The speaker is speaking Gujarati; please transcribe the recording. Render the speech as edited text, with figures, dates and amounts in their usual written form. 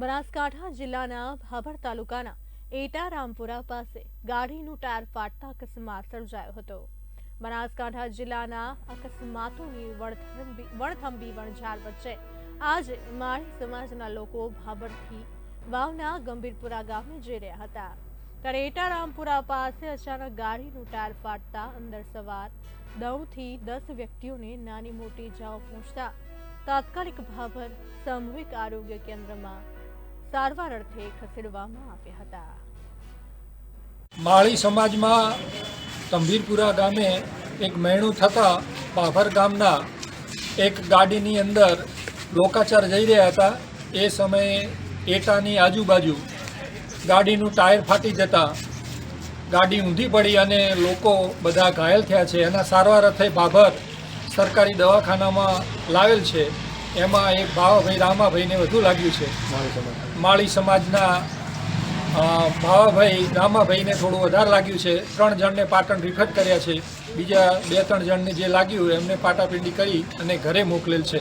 બનાસકાંઠા જિલ્લાના ભાભર તાલુકાના એટારામપુરા પાસે ગાડીનું ટાયર ફાટતા અકસ્માત સર્જાયો હતો। બનાસકાંઠા જિલ્લાના અકસ્માતોની વણથંભી વણઝાર વચ્ચે આજે માળી સમાજના લોકો ભાભરથી વાવના ગંભીરપુરા ગામે જઈ રહ્યા હતા ત્યારે એટારામપુરા પાસે અચાનક ગાડીનું ટાયર ફાટતા અંદર સવાર 9 થી 10 વ્યક્તિઓને નાની મોટી ઇજાઓ પહોંચતા તાત્કાલિક ભાભર સામૂહિક આરોગ્ય કેન્દ્રમાં સારવાર અર્થે ખસેડવામાં આવ્યા હતા। માળી સમાજમાં ગંભીરપુરા ગામે એક મહેણું થતા ભાભર ગામના એક ગાડીની અંદર લોકાચાર જઈ રહ્યા હતા। એ સમયે એટાની આજુબાજુ ગાડીનું ટાયર ફાટી જતા ગાડી ઊંધી પડી અને લોકો બધા ઘાયલ થયા છે। એના સારવાર અર્થે ભાભર સરકારી દવાખાનામાં લાવેલ છે। એમાં એક ભાવાભાઈ રામાભાઈને વધુ લાગ્યું છે। માળી સમાજના ભાવાભાઈ રામાભાઈને થોડું વધારે લાગ્યું છે। 3 જણને પાટણ રિફર કર્યા છે। બીજા 2-3 જણને જે લાગ્યું એમને પાટાપિંડી કરી અને ઘરે મોકલેલ છે।